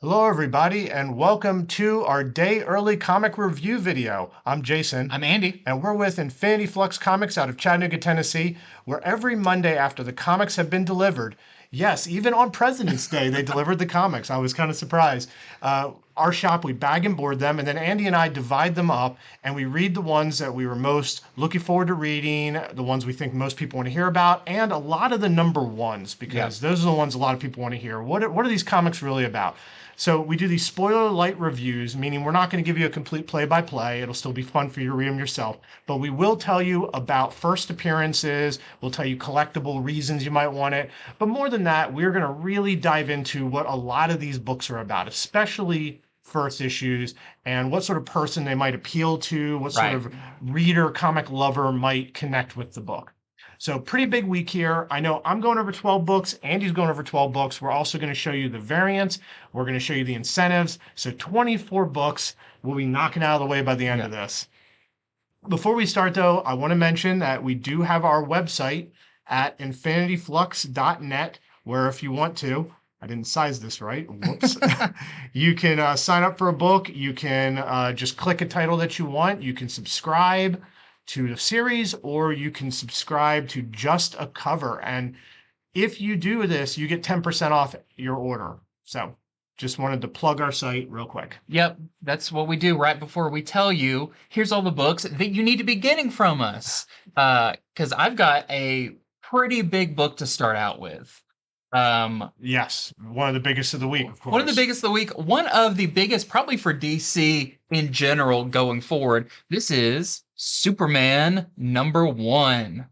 Hello, everybody, and welcome to our day early comic review video. I'm Jason. I'm Andy. And we're with Infinity Flux Comics out of Chattanooga, Tennessee, where every Monday after the comics have been delivered, yes, even on President's Day, they delivered the comics. I was kind of surprised. Our shop, we bag and board them, and then Andy and I divide them up, and we read the ones that we were most looking forward to reading, the ones we think most people want to hear about, and a lot of the number ones, because those are the ones a lot of people want to hear. What are these comics really about? So we do these spoiler light reviews, meaning we're not going to give you a complete play-by-play. It'll still be fun for you to read them yourself. But we will tell you about first appearances. We'll tell you collectible reasons you might want it. But more than that, we're going to really dive into what a lot of these books are about, especially first issues, and what sort of person they might appeal to, what sort of reader, comic lover might connect with the book. So pretty big week here. I know I'm going over 12 books. Andy's going over 12 books. We're also going to show you the variants. We're going to show you the incentives. So 24 books we'll be knocking out of the way by the end of this. Before we start, though, I want to mention that we do have our website at infinityflux.net, where if you want to, I didn't size this right. Whoops. You can sign up for a book. You can just click a title that you want. You can subscribe to the series, or you can subscribe to just a cover. And if you do this, you get 10% off your order. So just wanted to plug our site real quick. Yep, that's what we do right before we tell you, here's all the books that you need to be getting from us. Because I've got a pretty big book to start out with. Yes, one of the biggest of the week, of course. One of the biggest of the week. One of the biggest, probably for DC in general going forward. This is Superman #1.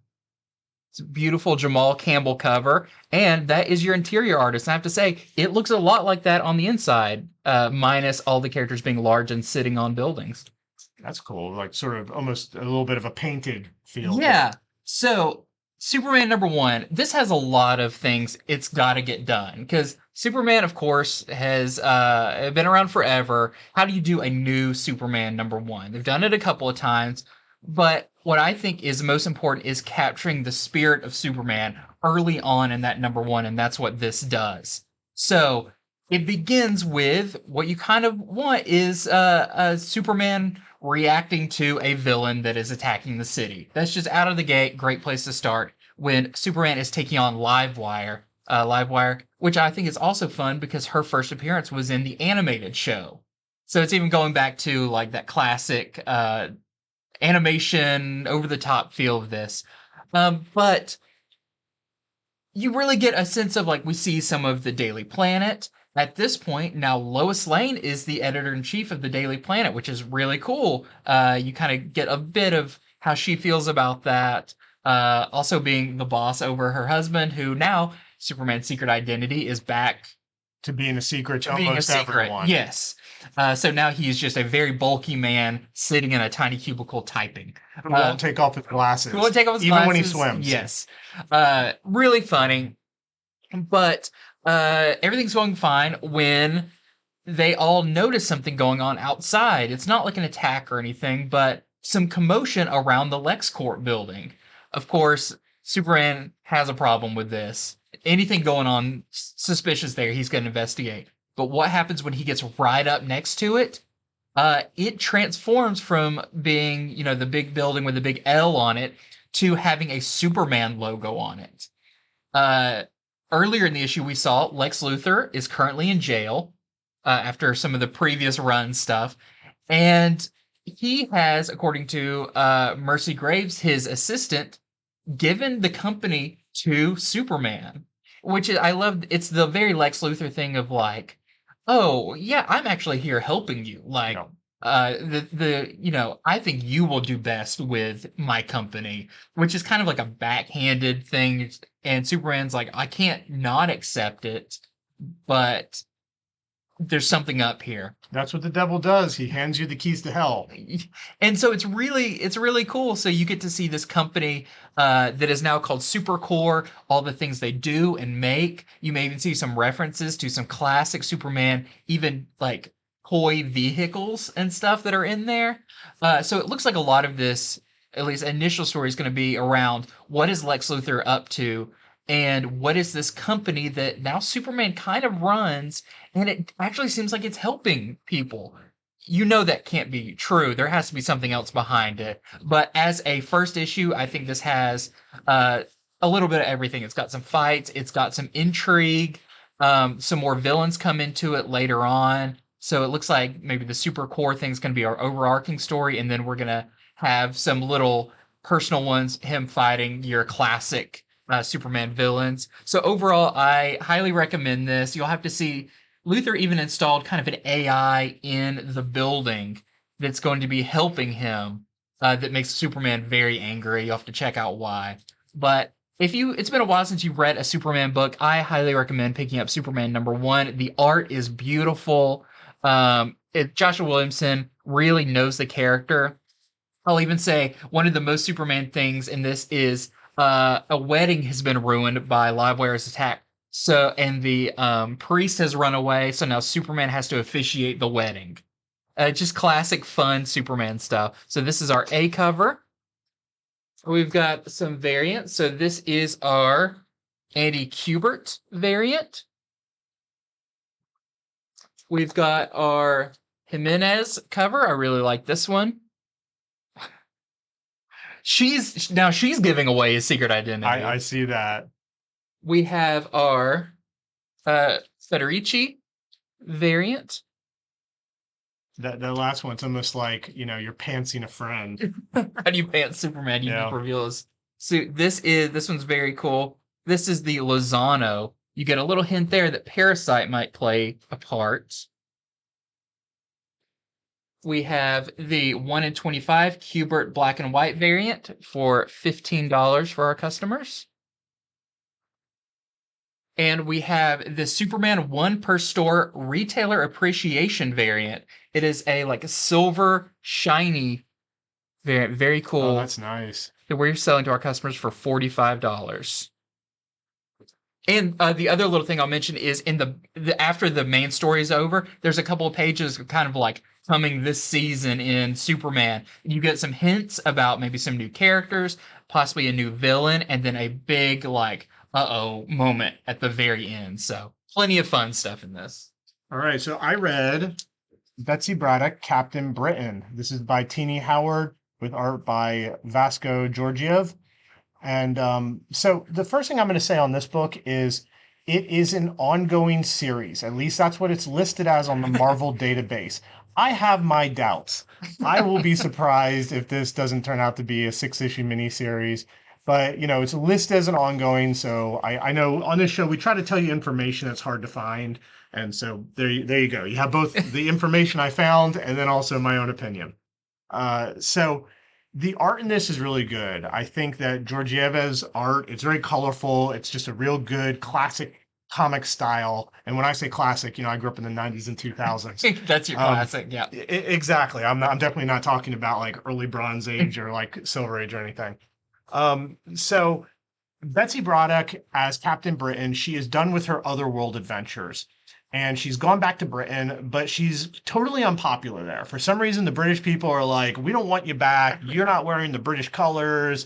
It's a beautiful Jamal Campbell cover, and that is your interior artist. And I have to say, it looks a lot like that on the inside, minus all the characters being large and sitting on buildings. That's cool, like sort of almost a little bit of a painted feel. Yeah, so Superman #1, this has a lot of things it's got to get done, because Superman, of course, has been around forever. How do you do a new Superman #1? They've done it a couple of times, but what I think is most important is capturing the spirit of Superman early on in that #1, and that's what this does. So it begins with what you kind of want is a Superman reacting to a villain that is attacking the city. That's just out of the gate, great place to start when Superman is taking on Livewire, which I think is also fun because her first appearance was in the animated show. So it's even going back to like that classic animation, over-the-top feel of this. But you really get a sense of, like, we see some of the Daily Planet. At this point, now Lois Lane is the editor-in-chief of the Daily Planet, which is really cool. You kind of get a bit of how she feels about that. Also being the boss over her husband, who now, Superman's secret identity is back to being a secret to almost everyone. Yes. So now he's just a very bulky man sitting in a tiny cubicle typing. Who won't take off his glasses. Who won't take off his even glasses. when he swims. Yes. Really funny. But everything's going fine when they all notice something going on outside. It's not like an attack or anything, but some commotion around the LexCorp building. Of course, Superman has a problem with this. Anything going on suspicious there, he's going to investigate. But what happens when he gets right up next to it? It transforms from being, the big building with a big L on it to having a Superman logo on it. Earlier in the issue, we saw Lex Luthor is currently in jail after some of the previous run stuff. And he has, according to Mercy Graves, his assistant, given the company to Superman, which I love. It's the very Lex Luthor thing of like, oh yeah, I'm actually here helping you. Like, I think you will do best with my company, which is kind of like a backhanded thing. And Superman's like, I can't not accept it, but there's something up here. That's what the devil does. He hands you the keys to hell. And so it's really cool. So you get to see this company that is now called Supercore, all the things they do and make. You may even see some references to some classic Superman, even like toy vehicles and stuff that are in there. So it looks like a lot of this, at least initial story, is going to be around what is Lex Luthor up to, and what is this company that now Superman kind of runs, and it actually seems like it's helping people. You know that can't be true. There has to be something else behind it. But as a first issue, I think this has uh, a little bit of everything. It's got some fights, it's got some intrigue, some more villains come into it later on. So it looks like maybe the super core thing's going to be our overarching story, and then we're going to have some little personal ones, him fighting your classic Superman villains. So overall, I highly recommend this. You'll have to see Luther even installed kind of an AI in the building that's going to be helping him. That makes Superman very angry. You'll have to check out why. But it's been a while since you've read a Superman book, I highly recommend picking up Superman #1. The art is beautiful. Joshua Williamson really knows the character. I'll even say one of the most Superman things in this is a wedding has been ruined by Livewire's attack. So, and the priest has run away, so now Superman has to officiate the wedding. Just classic fun Superman stuff. So this is our A cover. We've got some variants. So this is our Andy Kubert variant. We've got our Jimenez cover. I really like this one. She's giving away his secret identity. I see that. We have our Federici variant. That last one's almost like, you're pantsing a friend. How do you pants Superman? You Yeah. reveal his suit. This one's very cool. This is the Lozano. You get a little hint there that Parasite might play a part. We have the 1 in 25 Kubert black and white variant for $15 for our customers. And we have the Superman 1 per store retailer appreciation variant. It is a silver shiny variant. Very cool. Oh, that's nice. That we're selling to our customers for $45. And the other little thing I'll mention is in the after the main story is over, there's a couple of pages kind of like coming this season in Superman. You get some hints about maybe some new characters, possibly a new villain, and then a big moment at the very end. So plenty of fun stuff in this. All right, so I read Betsy Braddock, Captain Britain. This is by Teenie Howard with art by Vasco Georgiev. And so the first thing I'm going to say on this book is it is an ongoing series. At least that's what it's listed as on the Marvel database. I have my doubts. I will be surprised if this doesn't turn out to be a 6-issue miniseries. But, it's listed as an ongoing. So I know on this show, we try to tell you information that's hard to find. And so there you go. You have both the information I found and then also my own opinion. So the art in this is really good. I think that Georgiev's art, it's very colorful. It's just a real good classic comic style. And when I say classic, I grew up in the 90s and 2000s. That's your classic, yeah. Exactly. I'm definitely not talking about like early Bronze Age or like Silver Age or anything. So Betsy Braddock as Captain Britain, she is done with her Otherworld adventures. And she's gone back to Britain, but she's totally unpopular there. For some reason, the British people are like, we don't want you back. You're not wearing the British colors.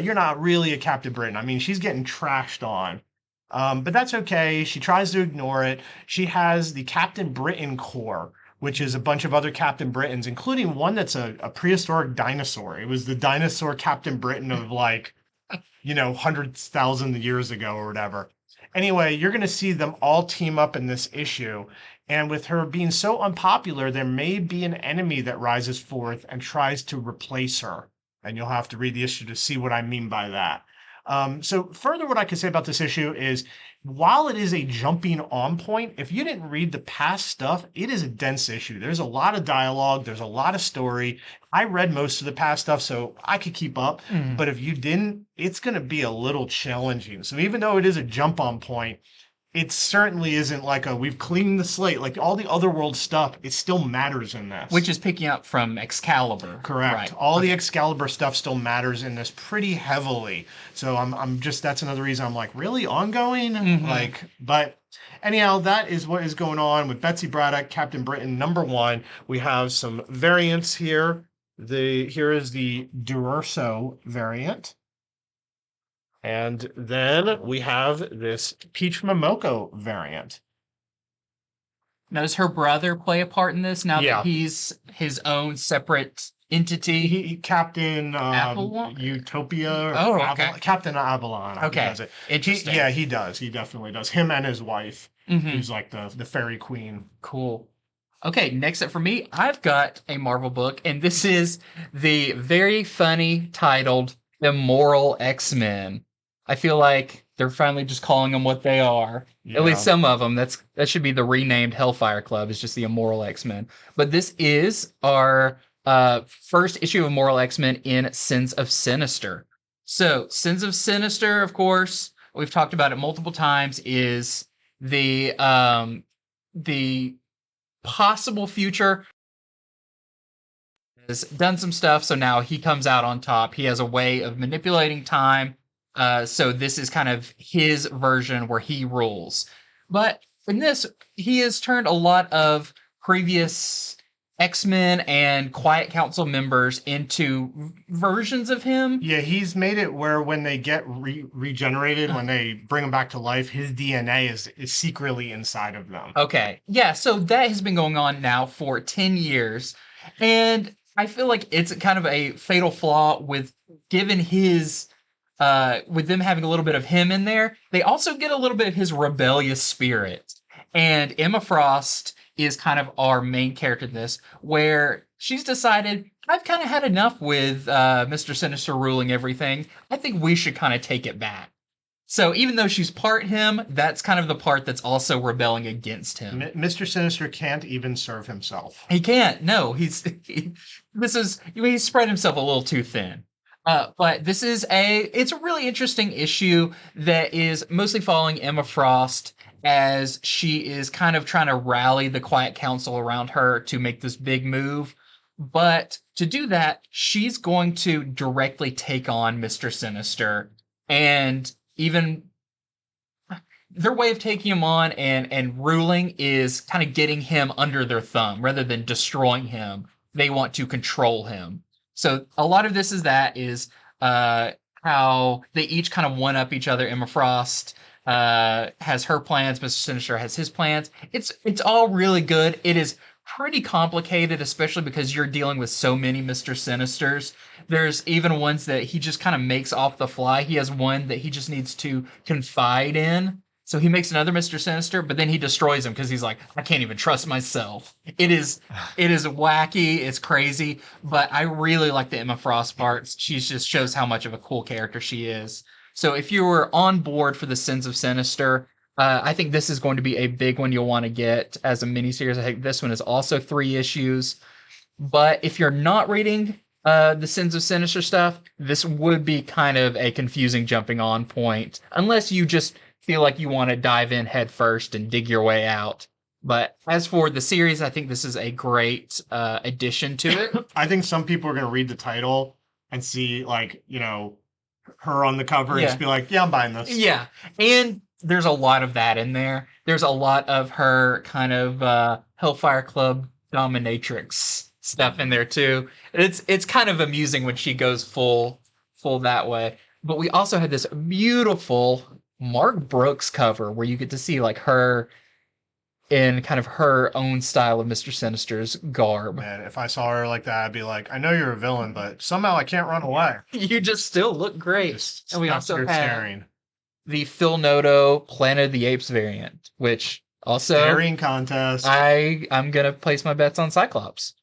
You're not really a Captain Britain. I mean, she's getting trashed on. But that's okay. She tries to ignore it. She has the Captain Britain Corps, which is a bunch of other Captain Britons, including one that's a prehistoric dinosaur. It was the dinosaur Captain Britain of 100,000 years ago or whatever. Anyway, you're going to see them all team up in this issue. And with her being so unpopular, there may be an enemy that rises forth and tries to replace her. And you'll have to read the issue to see what I mean by that. So further, what I can say about this issue is, while it is a jumping on point, if you didn't read the past stuff, it is a dense issue. There's a lot of dialogue. There's a lot of story. I read most of the past stuff, so I could keep up. But if you didn't, it's going to be a little challenging. So even though it is a jump on point, it certainly isn't like we've cleaned the slate. Like all the Otherworld stuff, it still matters in this. Which is picking up from Excalibur. Correct. Right. All the Excalibur stuff still matters in this pretty heavily. So I'm just, that's another reason I'm like, really ongoing? But anyhow, that is what is going on with Betsy Braddock, Captain Britain #1. We have some variants here. Here is the Durso variant. And then we have this Peach Momoko variant. Now, does her brother play a part in this now Yeah. that he's his own separate entity? Captain Avalon? Utopia. Or Oh, okay. Captain Avalon. I think Okay. does it. Interesting. He does. He definitely does. Him and his wife, who's like the fairy queen. Cool. Okay, next up for me, I've got a Marvel book, and this is the very funny titled Immoral X-Men. I feel like they're finally just calling them what they are. Yeah. At least some of them. That should be the renamed Hellfire Club. It's just the Immoral X-Men. But this is our first issue of Immoral X-Men in Sins of Sinister. So, Sins of Sinister, of course, we've talked about it multiple times, is the possible future has done some stuff, so now he comes out on top. He has a way of manipulating time, so this is kind of his version where he rules. But in this, he has turned a lot of previous X-Men and Quiet Council members into versions of him. Yeah, he's made it where when they get regenerated, when they bring them back to life, his DNA is secretly inside of them. Okay. Yeah, so that has been going on now for 10 years. And I feel like it's kind of a fatal flaw with given his with them having a little bit of him in there, they also get a little bit of his rebellious spirit. And Emma Frost is kind of our main character in this, where she's decided, I've kind of had enough with Mr. Sinister ruling everything. I think we should kind of take it back. So even though she's part him, that's kind of the part that's also rebelling against him. Mr. Sinister can't even serve himself. He can't. No, he's spread himself a little too thin. But this is it's a really interesting issue that is mostly following Emma Frost as she is kind of trying to rally the Quiet Council around her to make this big move. But to do that, she's going to directly take on Mr. Sinister, and even their way of taking him on and ruling is kind of getting him under their thumb rather than destroying him. They want to control him. So a lot of this is how they each kind of one up each other. Emma Frost has her plans. Mr. Sinister has his plans. It's all really good. It is pretty complicated, especially because you're dealing with so many Mr. Sinisters. There's even ones that he just kind of makes off the fly. He has one that he just needs to confide in. So he makes another Mr. Sinister, but then he destroys him because he's like, I can't even trust myself. It is wacky, it's crazy, but I really like the Emma Frost parts. She just shows how much of a cool character she is. So if you were on board for the Sins of Sinister, I think this is going to be a big one you'll want to get as a miniseries. I think this one is also 3 issues. But if you're not reading the Sins of Sinister stuff, this would be kind of a confusing jumping on point, unless you just feel like you want to dive in head first and dig your way out. But as for the series, I think this is a great addition to it. I think some people are going to read the title and see, like, her on the cover and just be like, yeah, I'm buying this. Yeah. And there's a lot of that in there. There's a lot of her kind of Hellfire Club dominatrix stuff in there too. It's kind of amusing when she goes full that way. But we also had this beautiful Mark Brooks cover where you get to see like her in kind of her own style of Mr. Sinister's garb. Man, if I saw her like that, I'd be like, I know you're a villain, but somehow I can't run away. You just still look great. And we also have staring. The Phil Noto Planet of the Apes variant, which also staring contest. I'm gonna place my bets on Cyclops.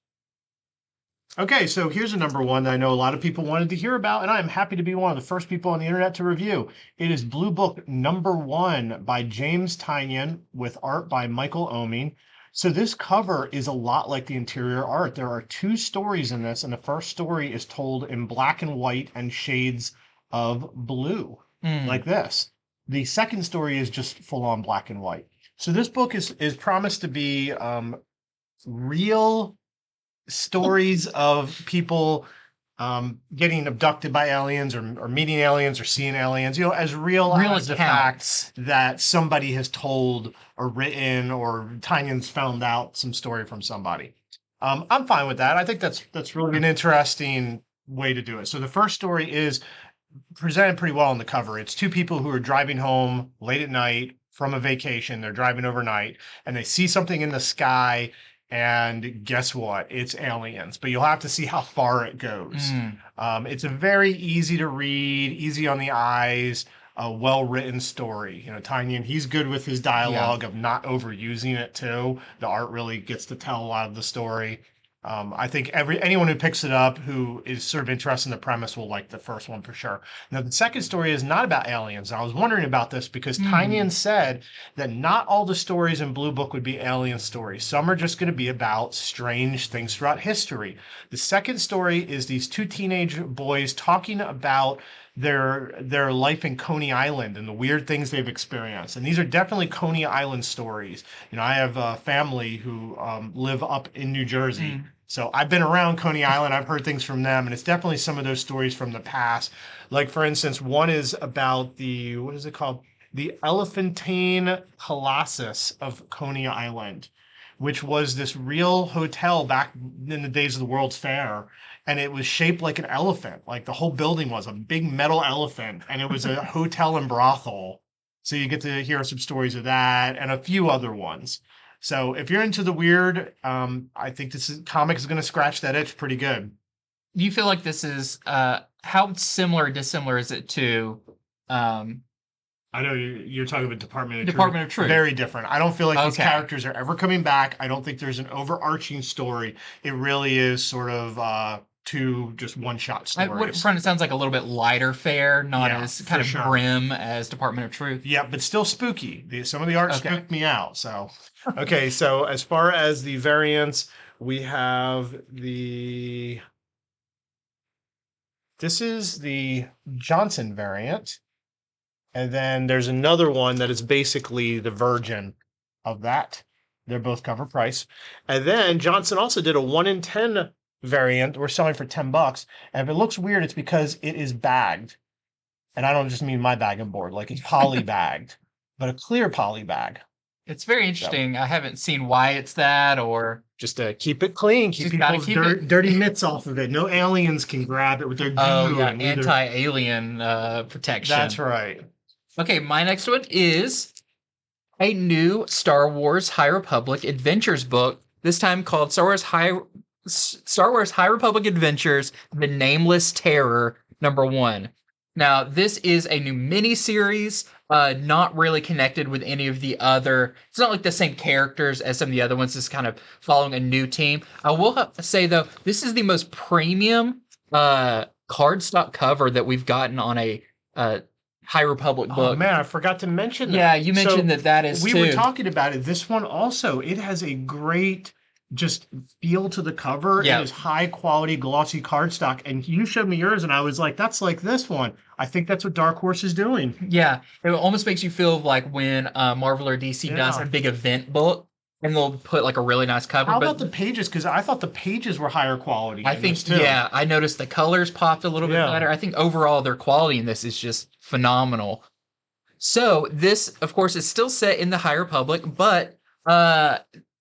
Okay, so here's a number one that I know a lot of people wanted to hear about, and I am happy to be one of the first people on the internet to review. It is Blue Book number 1 by James Tynion with art by Michael Oeming. So this cover is a lot like the interior art. There are 2 stories in this, and the first story is told in black and white and shades of blue, like this. The second story is just full-on black and white. So this book is promised to be real stories of people getting abducted by aliens or meeting aliens or seeing aliens, as real as the facts that somebody has told or written or Tynion's found out some story from somebody. I'm fine with that. I think that's really an interesting way to do it. So the first story is presented pretty well on the cover. It's 2 people who are driving home late at night from a vacation. They're driving overnight and they see something in the sky. And guess what? It's aliens, but you'll have to see how far it goes. It's a very easy to read, easy on the eyes, a well-written story. Tynion, he's good with his dialogue of not overusing it too. The art really gets to tell a lot of the story. I think anyone who picks it up who is sort of interested in the premise will like the first one for sure. Now, the second story is not about aliens. I was wondering about this because Tynion said that not all the stories in Blue Book would be alien stories. Some are just going to be about strange things throughout history. The second story is these two teenage boys talking about their life in Coney Island and the weird things they've experienced. And these are definitely Coney Island stories. I have a family who live up in New Jersey. So I've been around Coney Island. I've heard things from them, and it's definitely some of those stories from the past. Like, for instance, one is about what is it called? The Elephantine Colossus of Coney Island, which was this real hotel back in the days of the World's Fair. And it was shaped like an elephant. Like the whole building was a big metal elephant, and it was a hotel and brothel. So you get to hear some stories of that and a few other ones. So if you're into the weird, I think this comic is going to scratch that itch pretty good. Do you feel like this is how similar or dissimilar is it to? I know you're talking about Department of Truth. Very different. I don't feel like these characters are ever coming back. I don't think there's an overarching story. It really is sort of two just one-shot stories. It sounds like a little bit lighter fare, not as kind of grim as Department of Truth. Yeah, but still spooky. Some of the art spooked me out. So, okay. So as far as the variants, we have this is the Johnson variant. And then there's another one that is basically the version of that. They're both cover price. And then Johnson also did a 1 in 10 variant. We're selling for $10. And if it looks weird, it's because it is bagged. And I don't just mean my bag and board, like it's poly bagged, but a clear poly bag. It's very interesting. So, I haven't seen why it's that, or just to keep it clean, keep people's dirty mitts off of it. No aliens can grab it with their goo. Anti-alien protection. That's right. Okay, my next one is a new Star Wars High Republic Adventures book. This time called Star Wars High Republic Adventures: The Nameless Terror #1. Now, this is a new mini-series, not really connected with any of the other. It's not like the same characters as some of the other ones. It's kind of following a new team. I will have to say, though, this is the most premium cardstock cover that we've gotten on a High Republic book. Oh, man, I forgot to mention that. Yeah, you mentioned that is we were talking about it. This one also, it has a great just feel to the cover. It is high quality glossy cardstock, and you showed me yours and I was like, that's like this one. I think that's what Dark Horse is doing. Yeah, it almost makes you feel like when Marvel or DC does a big event book and they'll put like a really nice cover. How about the pages? Because I thought the pages were higher quality. I think too. Yeah, I noticed the colors popped a little bit better. I think overall their quality in this is just phenomenal. So this, of course, is still set in the High Republic, but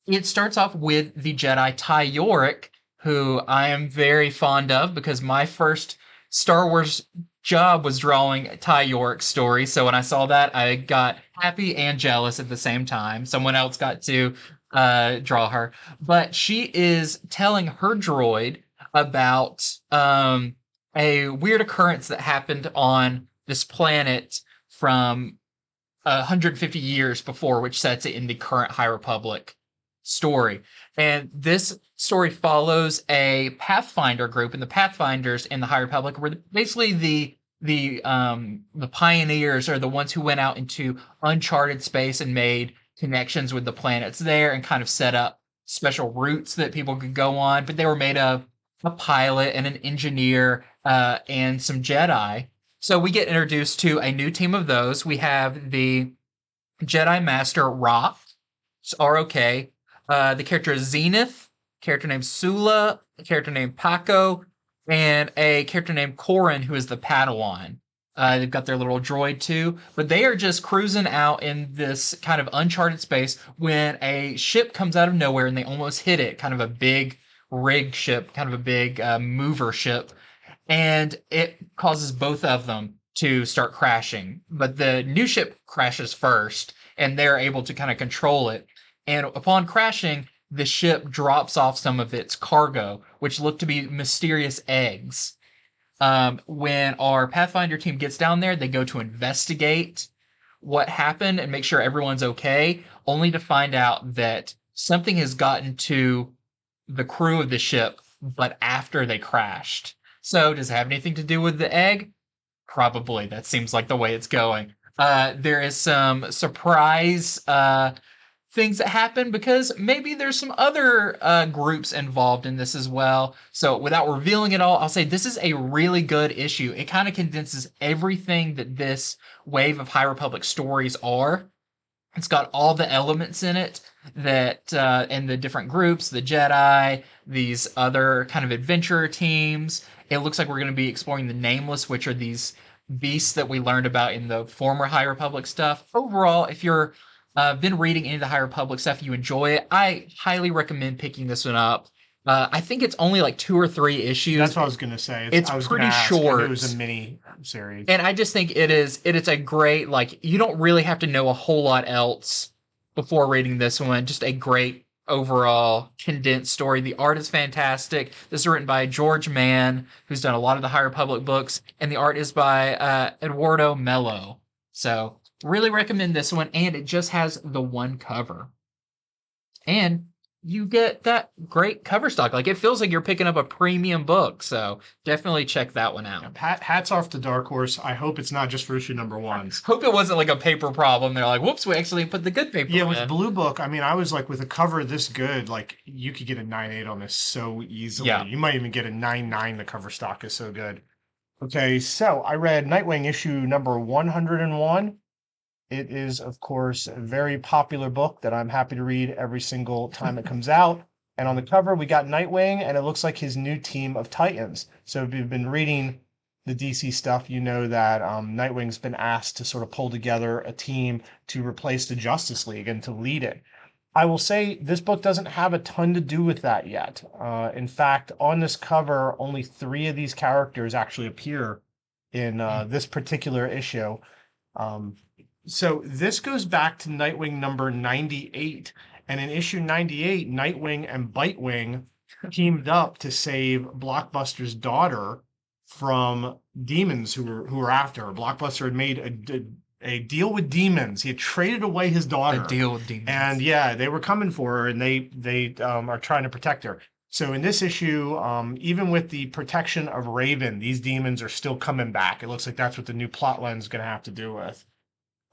it starts off with the Jedi Ty Yorick, who I am very fond of because my first Star Wars job was drawing Ty Yorick's story. So when I saw that, I got happy and jealous at the same time. Someone else got to draw her. But she is telling her droid about a weird occurrence that happened on this planet from 150 years before, which sets it in the current High Republic story. And this story follows a Pathfinder group, and the Pathfinders in the High Republic were basically the pioneers, or the ones who went out into uncharted space and made connections with the planets there and kind of set up special routes that people could go on. But they were made of a pilot and an engineer and some Jedi. So we get introduced to a new team of those. We have the Jedi Master Roth, R-O-K, the character Zenith, character named Sula, a character named Paco, and a character named Corrin, who is the Padawan. They've got their little droid too, but they are just cruising out in this kind of uncharted space when a ship comes out of nowhere and they almost hit it, kind of a big rig ship, kind of a big mover ship, and it causes both of them to start crashing. But the new ship crashes first, and they're able to kind of control it. And upon crashing, the ship drops off some of its cargo, which look to be mysterious eggs. When our Pathfinder team gets down there, they go to investigate what happened and make sure everyone's okay, only to find out that something has gotten to the crew of the ship, but after they crashed. So, does it have anything to do with the egg? Probably. That seems like the way it's going. There is some surprise things that happen because maybe there's some other groups involved in this as well. So without revealing it all, I'll say this is a really good issue. It kind of condenses everything that this wave of High Republic stories are. It's got all the elements in it that and the different groups, the Jedi, these other kind of adventurer teams. It looks like we're going to be exploring the Nameless, which are these beasts that we learned about in the former High Republic stuff. Overall, if you're been reading any of the High Republic stuff, you enjoy it, I highly recommend picking this one up. I think it's only like 2 or 3 issues. That's what I was going to say. It's pretty short. It was a mini series. And I just think it's a great, like, you don't really have to know a whole lot else before reading this one. Just a great overall condensed story. The art is fantastic. This is written by George Mann, who's done a lot of the High Republic books, and the art is by Eduardo Mello. So really recommend this one, and it just has the one cover. And you get that great cover stock. Like, it feels like you're picking up a premium book, so definitely check that one out. Hats off to Dark Horse. I hope it's not just for issue number 1. Hope it wasn't like a paper problem. They're like, whoops, we actually put the good paper in. With Blue Book, I mean, I was like, with a cover this good, like, you could get a 9.8 on this so easily. Yeah. You might even get a 9.9. The cover stock is so good. Okay, so I read Nightwing issue number 101. It is, of course, a very popular book that I'm happy to read every single time it comes out. And on the cover, we got Nightwing, and it looks like his new team of Titans. So if you've been reading the DC stuff, you know that Nightwing's been asked to sort of pull together a team to replace the Justice League and to lead it. I will say this book doesn't have a ton to do with that yet. In fact, on this cover, only 3 of these characters actually appear in this particular issue. So this goes back to Nightwing number 98. And in issue 98, Nightwing and Bitewing teamed up to save Blockbuster's daughter from demons who were after her. Blockbuster had made a deal with demons. He had traded away his daughter. A deal with demons. And yeah, they were coming for her, and they are trying to protect her. So in this issue, even with the protection of Raven, these demons are still coming back. It looks like that's what the new plot line is going to have to do with.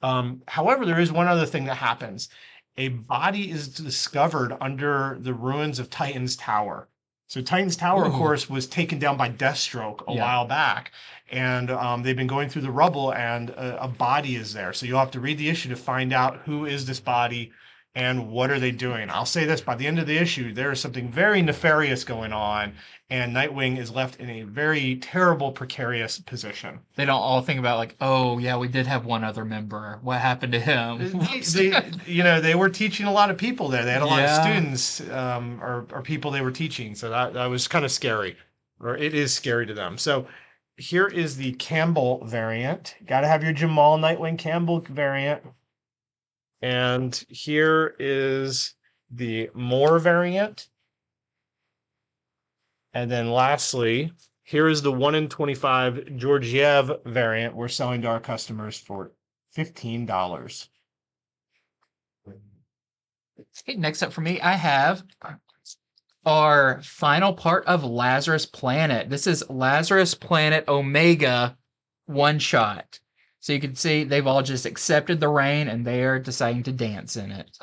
However, there is one other thing that happens. A body is discovered under the ruins of Titan's Tower. So Titan's Tower, of course, was taken down by Deathstroke a while back. And they've been going through the rubble, and a body is there. So you'll have to read the issue to find out who is this body and what are they doing. I'll say this, by the end of the issue, there is something very nefarious going on, and Nightwing is left in a very terrible, precarious position. They don't all think about, like, oh, yeah, we did have one other member. What happened to him? They were teaching a lot of people there. They had a lot of students or people they were teaching. So that was kind of scary, or it is scary to them. So here is the Campbell variant. Got to have your Jamal Nightwing Campbell variant. And here is the Moore variant. And then lastly, here is the 1 in 25 Georgiev variant we're selling to our customers for $15. Okay, next up for me, I have our final part of Lazarus Planet. This is Lazarus Planet Omega one-shot. So you can see they've all just accepted the rain, and they are deciding to dance in it.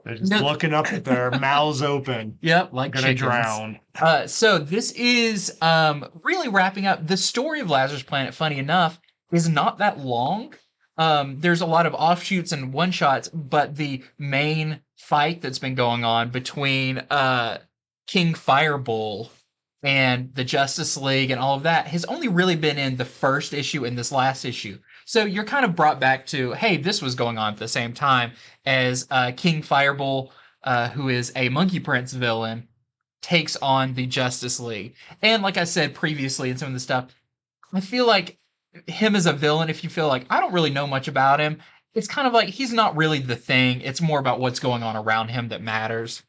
They're just looking up at their mouths open. Yep, like gonna drown. So this is really wrapping up. The story of Lazarus Planet, funny enough, is not that long. There's a lot of offshoots and one-shots, but the main fight that's been going on between King Fireball and the Justice League and all of that has only really been in the first issue and this last issue. So you're kind of brought back to, hey, this was going on at the same time as King Fireball, who is a Monkey Prince villain, takes on the Justice League. And like I said previously in some of the stuff, I feel like him as a villain, if you feel like, I don't really know much about him, it's kind of like he's not really the thing. It's more about what's going on around him that matters.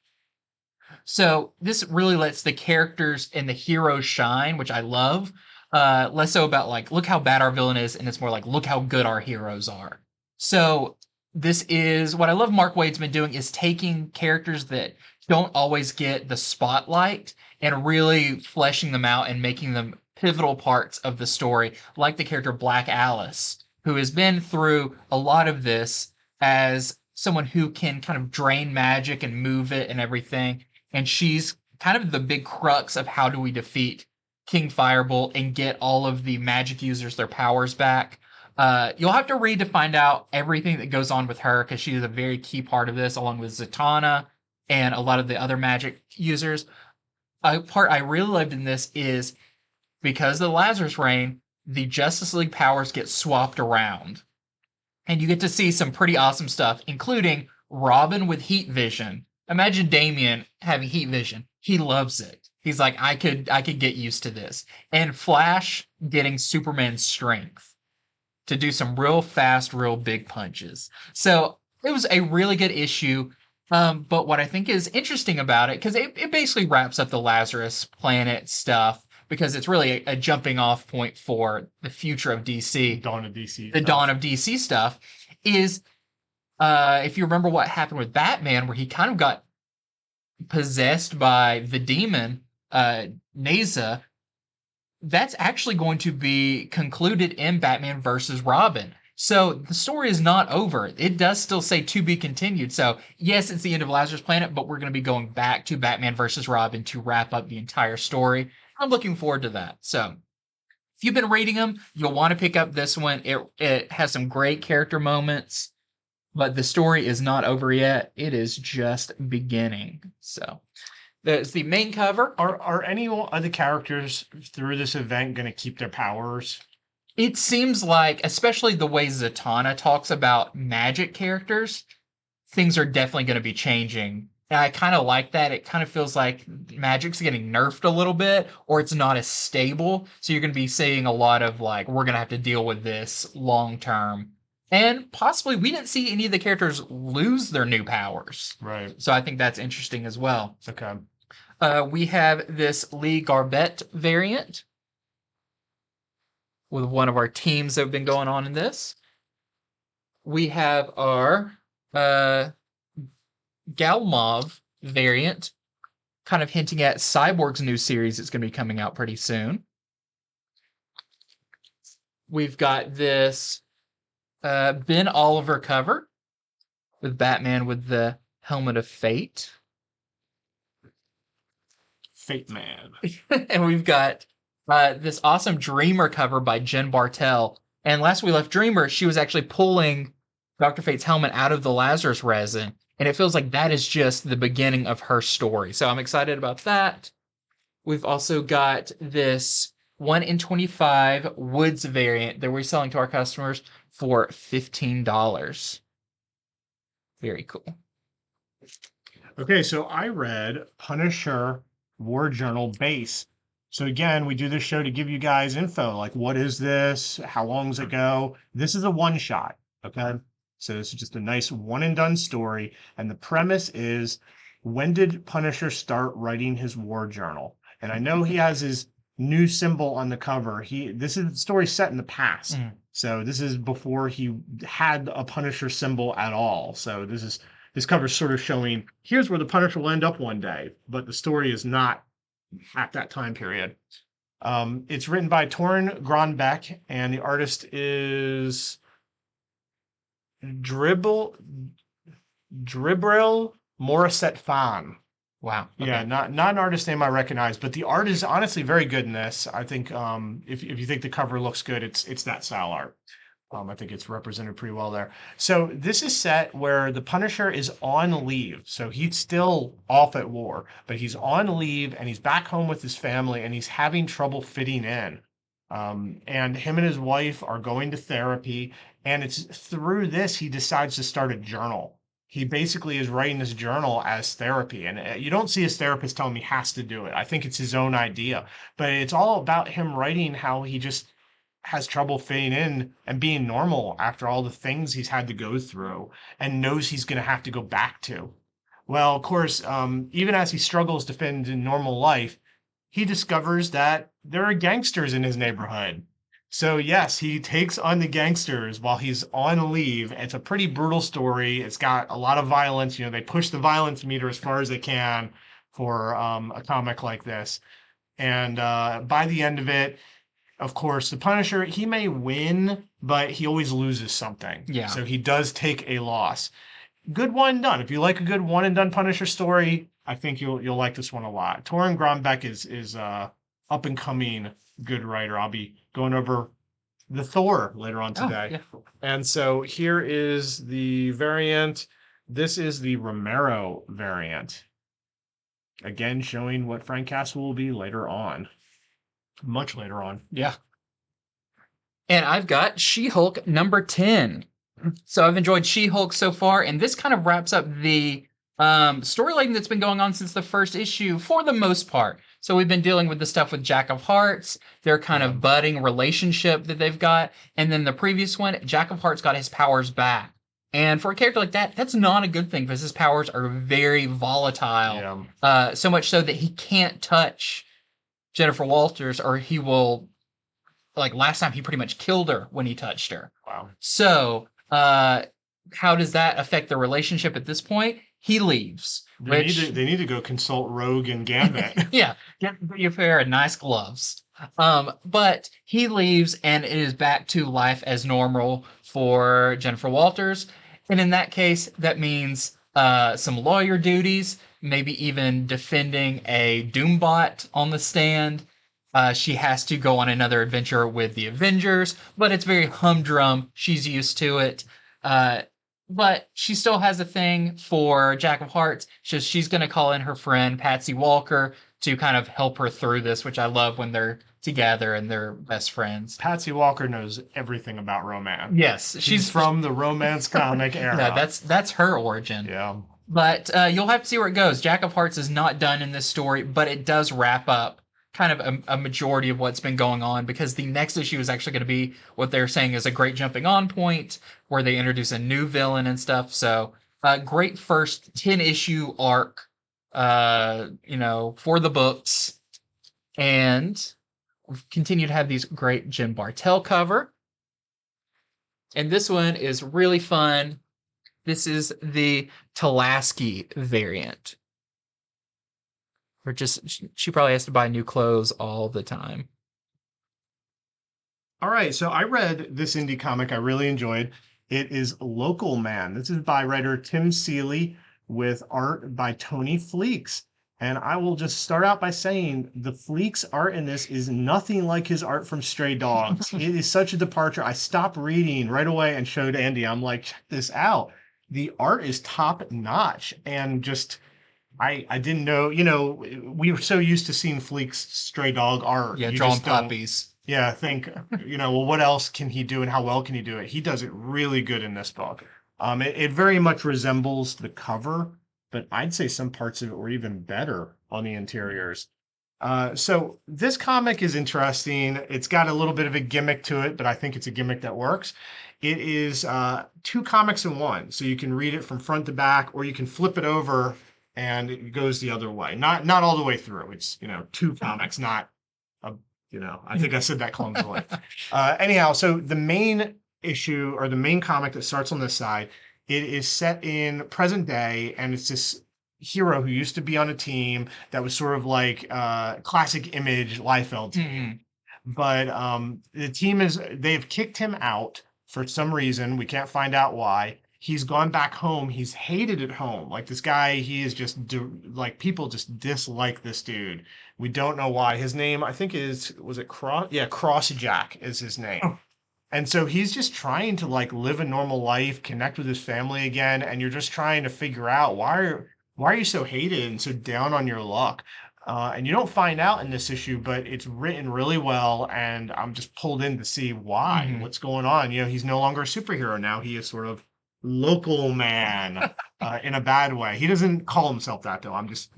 So this really lets the characters and the heroes shine, which I love. Less so about like, look how bad our villain is, and it's more like, look how good our heroes are. So this is what I love Mark Waid's been doing is taking characters that don't always get the spotlight and really fleshing them out and making them pivotal parts of the story, like the character Black Alice, who has been through a lot of this as someone who can kind of drain magic and move it and everything. And she's kind of the big crux of how do we defeat King Firebolt and get all of the magic users their powers back. You'll have to read to find out everything that goes on with her because she is a very key part of this, along with Zatanna and a lot of the other magic users. A part I really loved in this is because of the Lazarus Reign, the Justice League powers get swapped around. And you get to see some pretty awesome stuff, including Robin with heat vision. Imagine Damian having heat vision. He loves it. He's like, I could get used to this. And Flash getting Superman's strength to do some real fast, real big punches. So it was a really good issue. But what I think is interesting about it, because it basically wraps up the Lazarus Planet stuff, because it's really a jumping off point for the future of DC. Dawn of DC. The dawn of DC stuff is, if you remember what happened with Batman, where he kind of got possessed by the demon, Naza, that's actually going to be concluded in Batman versus Robin. So the story is not over. It does still say to be continued. So yes, it's the end of Lazarus Planet, but we're going to be going back to Batman versus Robin to wrap up the entire story. I'm looking forward to that. So if you've been reading them, you'll want to pick up this one. It has some great character moments, but the story is not over yet. It is just beginning. So that's the main cover. Are any of the characters through this event going to keep their powers? It seems like, especially the way Zatanna talks about magic characters, things are definitely going to be changing. And I kind of like that. It kind of feels like magic's getting nerfed a little bit, or it's not as stable. So you're going to be seeing a lot of like, we're going to have to deal with this long term. And possibly we didn't see any of the characters lose their new powers. Right. So I think that's interesting as well. Okay. We have this Lee Garbett variant with one of our teams that have been going on in this. We have our Galmov variant, kind of hinting at Cyborg's new series that's going to be coming out pretty soon. We've got this Ben Oliver cover with Batman with the Helmet of Fate. Fate Man. And we've got this awesome Dreamer cover by Jen Bartel. And last we left Dreamer, she was actually pulling Dr. Fate's helmet out of the Lazarus resin. And it feels like that is just the beginning of her story. So I'm excited about that. We've also got this 1 in 25 Woods variant that we're selling to our customers for $15. Very cool. Okay, so I read Punisher War Journal Base. So again, we do this show to give you guys info, like what is this? How long does it go? This is a one-shot, okay? So this is just a nice one and done story. And the premise is, when did Punisher start writing his war journal? And I know he has his new symbol on the cover. This is the story set in the past. So this is before he had a Punisher symbol at all. So this cover is sort of showing, here's where the Punisher will end up one day, but the story is not at that time period. It's written by Torrin Gronbeck, and the artist is Dribril Morissette Fan. Wow. Okay. Yeah, not an artist name I recognize, but the art is honestly very good in this. I think if you think the cover looks good, it's that style art. I think it's represented pretty well there. So this is set where the Punisher is on leave. So he's still off at war, but he's on leave and he's back home with his family and he's having trouble fitting in. And him and his wife are going to therapy, and it's through this he decides to start a journal. He basically is writing this journal as therapy, and you don't see his therapist tell him he has to do it. I think it's his own idea, but it's all about him writing how he just has trouble fitting in and being normal after all the things he's had to go through and knows he's going to have to go back to. Well, of course, even as he struggles to fit into normal life, he discovers that there are gangsters in his neighborhood. So, yes, he takes on the gangsters while he's on leave. It's a pretty brutal story. It's got a lot of violence. You know, they push the violence meter as far as they can for a comic like this. And by the end of it, of course, the Punisher, he may win, but he always loses something. Yeah. So he does take a loss. Good one and done. If you like a good one and done Punisher story, I think you'll like this one a lot. Torrin Grombeck is up and coming good writer. I'll be going over the Thor later on today. Yeah. And so here is the variant. This is the Romero variant. Again, showing what Frank Castle will be later on. Much later on. Yeah. And I've got She-Hulk number 10. So I've enjoyed She-Hulk so far, and this kind of wraps up the storyline that's been going on since the first issue for the most part. So we've been dealing with the stuff with Jack of Hearts, their kind of budding relationship that they've got, and then the previous one, Jack of Hearts got his powers back. And for a character like that, that's not a good thing because his powers are very volatile. Yeah. So much so that he can't touch Jennifer Walters, or he will, like last time he pretty much killed her when he touched her. Wow. So how does that affect the relationship at this point? He leaves. They need to go consult Rogue and Gambit. Yeah, get your pair of nice gloves. But he leaves, and it is back to life as normal for Jennifer Walters. And in that case, that means some lawyer duties, maybe even defending a Doombot on the stand. She has to go on another adventure with the Avengers, but it's very humdrum. She's used to it. But she still has a thing for Jack of Hearts. She's going to call in her friend Patsy Walker to kind of help her through this, which I love when they're together and they're best friends. Patsy Walker knows everything about romance. Yes, she's from the romance comic era. Yeah, that's her origin. Yeah. But you'll have to see where it goes. Jack of Hearts is not done in this story, but it does wrap up kind of a majority of what's been going on, because the next issue is actually going to be what they're saying is a great jumping on point where they introduce a new villain and stuff. So great first 10 issue arc, for the books. And we've continued to have these great Jim Bartel cover. And this one is really fun. This is the Talaski variant. Or just, she probably has to buy new clothes all the time. All right, so I read this indie comic I really enjoyed. It is Local Man. This is by writer Tim Seeley with art by Tony Fleeks. And I will just start out by saying the Fleeks art in this is nothing like his art from Stray Dogs. It is such a departure. I stopped reading right away and showed Andy. I'm like, check this out. The art is top notch, and just I didn't know, we were so used to seeing Fleek's Stray Dog art. Yeah, drawing puppies. Yeah, think, well, what else can he do and how well can he do it? He does it really good in this book. It very much resembles the cover, but I'd say some parts of it were even better on the interiors. So this comic is interesting. It's got a little bit of a gimmick to it, but I think it's a gimmick that works. It is 2 comics in one, so you can read it from front to back, or you can flip it over and it goes the other way. Not all the way through. It's 2 comics, not I think I said that clumsily. Anyhow, so the main issue, or the main comic that starts on this side, it is set in present day, and it's this hero who used to be on a team that was sort of like classic Image Liefeld team. Mm-hmm. But the team they've kicked him out for some reason. We can't find out why. He's gone back home. He's hated at home. Like, this guy, he is just people just dislike this dude. We don't know why. His name, I think, was it Cross? Yeah, Cross Jack is his name. Oh. And so he's just trying to live a normal life, connect with his family again, and you're just trying to figure out why are you so hated and so down on your luck? And you don't find out in this issue, but it's written really well, and I'm just pulled in to see why, what's going on. He's no longer a superhero now. He is sort of local man in a bad way. He doesn't call himself that, though. I'm just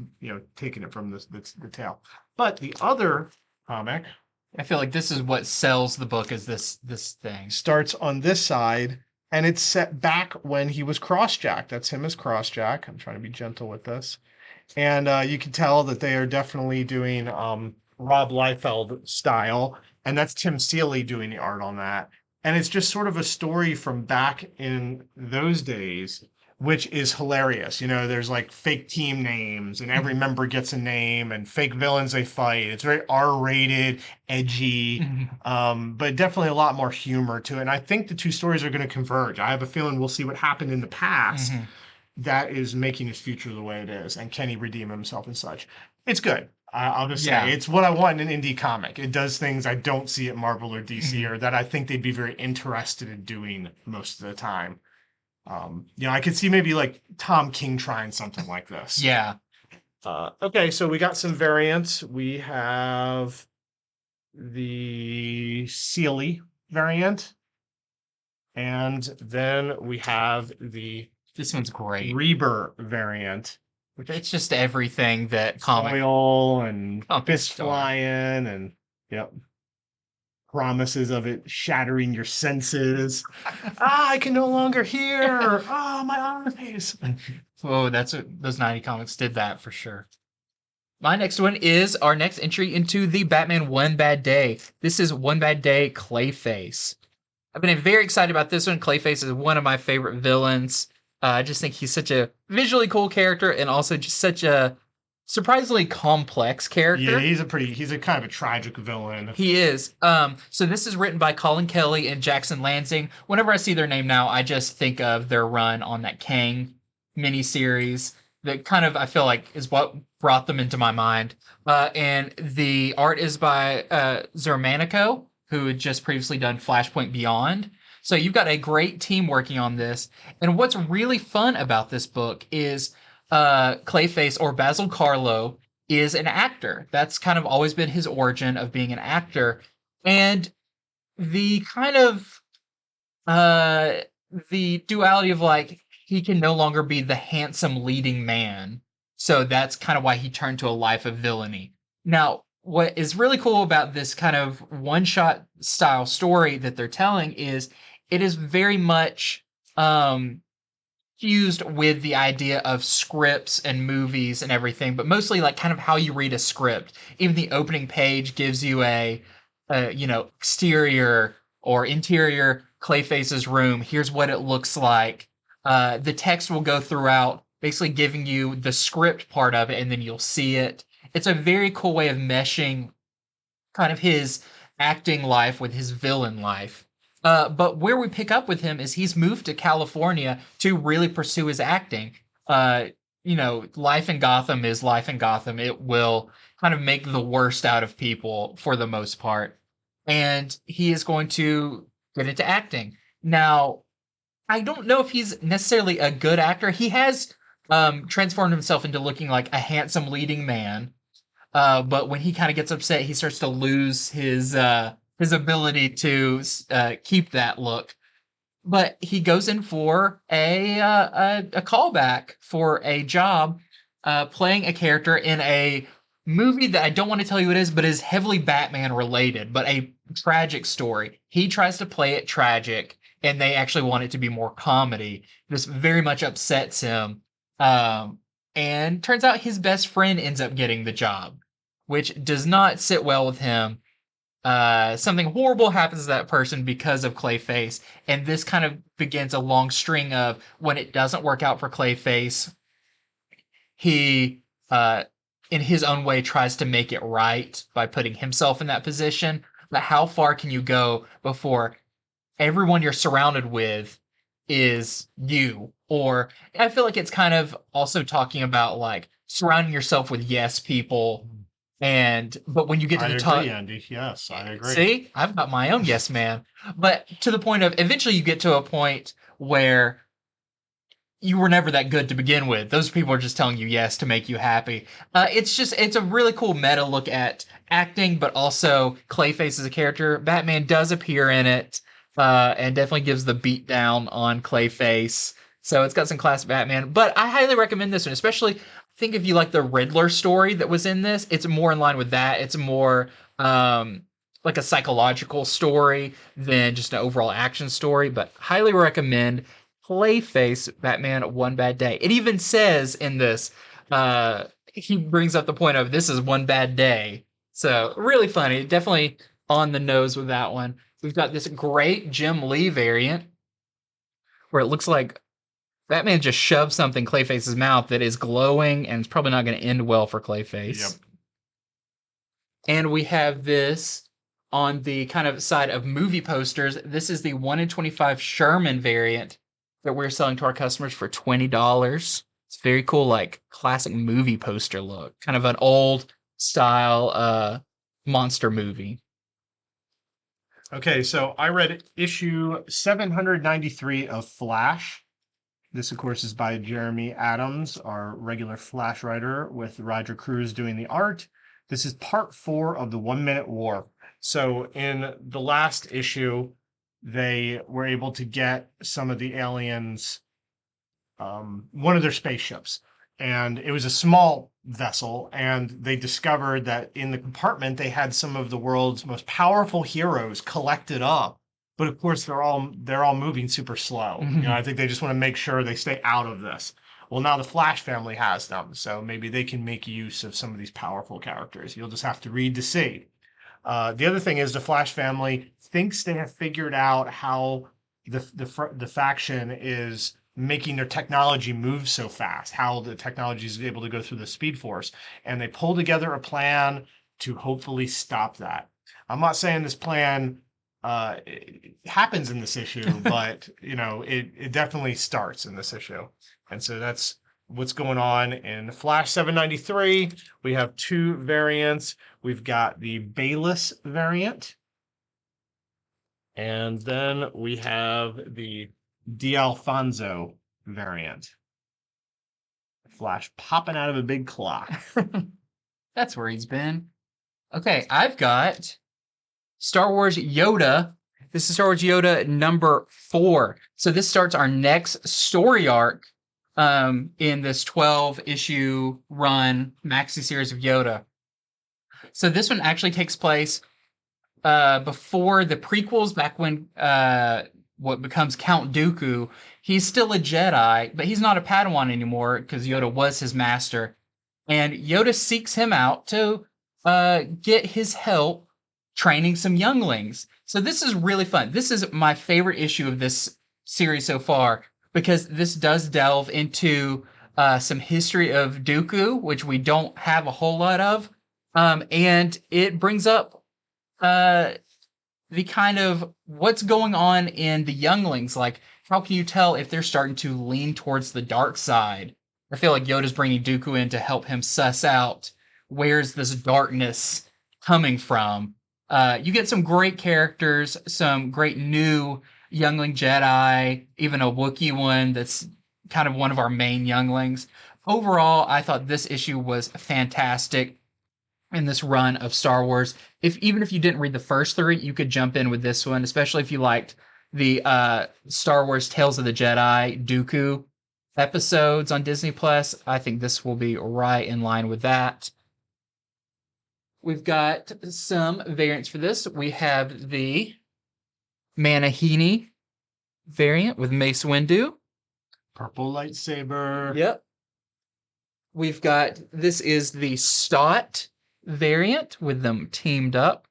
taking it from the tale. But the other comic I feel like this is what sells the book as this thing. Starts on this side, and it's set back when he was Crossjack. That's him as Crossjack. I'm trying to be gentle with this. And you can tell that they are definitely doing Rob Liefeld style, and that's Tim Seeley doing the art on that. And it's just sort of a story from back in those days, which is hilarious. You know, there's like fake team names, and every member gets a name, and fake villains they fight. It's very R-rated, edgy, but definitely a lot more humor to it. And I think the two stories are going to converge. I have a feeling we'll see what happened in the past that is making his future the way it is, and can he redeem himself and such. It's good. I'll just say it's what I want in an indie comic. It does things I don't see at Marvel or DC, or that I think they'd be very interested in doing most of the time. You know, I could see maybe like Tom King trying something like this. Yeah. Okay, so we got some variants. We have the Sealy variant, and then we have the This one's great. Reber variant. Which it's just everything that comic Oil and fist store. flying and promises of it shattering your senses. I can no longer hear. Oh, my eyes. Oh, that's what those 90 comics did that for sure. My next one is our next entry into the Batman One Bad Day. This is One Bad Day Clayface. I've been very excited about this one. Clayface is one of my favorite villains. I just think he's such a visually cool character, and also just such a surprisingly complex character. Yeah, he's a kind of a tragic villain. He is. So this is written by Colin Kelly and Jackson Lansing. Whenever I see their name now, I just think of their run on that Kang miniseries. That kind of, I feel like, is what brought them into my mind. And the art is by Zermanico, who had just previously done Flashpoint Beyond. So you've got a great team working on this. And what's really fun about this book is Clayface, or Basil Karlo, is an actor. That's kind of always been his origin of being an actor. And the kind of the duality of like, he can no longer be the handsome leading man. So that's kind of why he turned to a life of villainy. Now, what is really cool about this kind of one-shot style story that they're telling is it is very much fused with the idea of scripts and movies and everything, but mostly like kind of how you read a script. Even the opening page gives you a exterior or interior Clayface's room. Here's what it looks like. The text will go throughout, basically giving you the script part of it, and then you'll see it. It's a very cool way of meshing kind of his acting life with his villain life. But where we pick up with him is he's moved to California to really pursue his acting. Life in Gotham is life in Gotham. It will kind of make the worst out of people for the most part. And he is going to get into acting. Now, I don't know if he's necessarily a good actor. He has transformed himself into looking like a handsome leading man. But when he kind of gets upset, he starts to lose his ability to keep that look. But he goes in for a callback for a job playing a character in a movie that I don't want to tell you what it is, but is heavily Batman related, but a tragic story. He tries to play it tragic, and they actually want it to be more comedy. This very much upsets him. And turns out his best friend ends up getting the job, which does not sit well with him. Something horrible happens to that person because of Clayface, and this kind of begins a long string of when it doesn't work out for Clayface, he, in his own way, tries to make it right by putting himself in that position. But how far can you go before everyone you're surrounded with is you? Or I feel like it's kind of also talking about like surrounding yourself with yes people. But when you get to the top, Andy. Yes, I agree. See, I've got my own yes man. But to the point of eventually you get to a point where you were never that good to begin with. Those people are just telling you yes to make you happy. It's a really cool meta look at acting, but also Clayface as a character. Batman does appear in it, and definitely gives the beat down on Clayface. So it's got some classic Batman, but I highly recommend this one, especially I think if you like the Riddler story that was in this, it's more in line with that. It's more like a psychological story than just an overall action story. But highly recommend Clayface Batman One Bad Day. It even says in this, he brings up the point of this is one bad day. So really funny. Definitely on the nose with that one. We've got this great Jim Lee variant where it looks like Batman just shoved something in Clayface's mouth that is glowing and it's probably not going to end well for Clayface. Yep. And we have this on the kind of side of movie posters. This is the 1 in 25 Sherman variant that we're selling to our customers for $20. It's very cool, like classic movie poster look. Kind of an old style monster movie. Okay, so I read issue 793 of Flash. This, of course, is by Jeremy Adams, our regular Flash writer, with Roger Cruz doing the art. This is part 4 of the 1 Minute War. So in the last issue, they were able to get some of the aliens, one of their spaceships. And it was a small vessel, and they discovered that in the compartment, they had some of the world's most powerful heroes collected up. But of course, they're all moving super slow. You know, I think they just want to make sure they stay out of this. Well, now the Flash family has them, so maybe they can make use of some of these powerful characters. You'll just have to read to see. The other thing is the Flash family thinks they have figured out how the faction is making their technology move so fast, how the technology is able to go through the Speed Force, and they pull together a plan to hopefully stop that. I'm not saying this plan it happens in this issue, but you know, it definitely starts in this issue. And so that's what's going on in Flash 793. We have 2 variants. We've got the Bayless variant. And then we have the D'Alfonso variant. Flash popping out of a big clock. That's where he's been. Okay, I've got Star Wars Yoda. This is Star Wars Yoda number 4. So this starts our next story arc in this 12-issue run maxi series of Yoda. So this one actually takes place before the prequels, back when what becomes Count Dooku. He's still a Jedi, but he's not a Padawan anymore because Yoda was his master. And Yoda seeks him out to get his help training some younglings. So this is really fun. This is my favorite issue of this series so far because this does delve into some history of Dooku, which we don't have a whole lot of. And it brings up the kind of what's going on in the younglings. Like, how can you tell if they're starting to lean towards the dark side? I feel like Yoda's bringing Dooku in to help him suss out where's this darkness coming from. You get some great characters, some great new youngling Jedi, even a Wookiee one that's kind of one of our main younglings. Overall, I thought this issue was fantastic in this run of Star Wars. Even if you didn't read the first 3, you could jump in with this one, especially if you liked the Star Wars Tales of the Jedi Dooku episodes on Disney Plus. I think this will be right in line with that. We've got some variants for this. We have the Manahini variant with Mace Windu. Purple lightsaber. Yep. We've got, this is the Stott variant with them teamed up.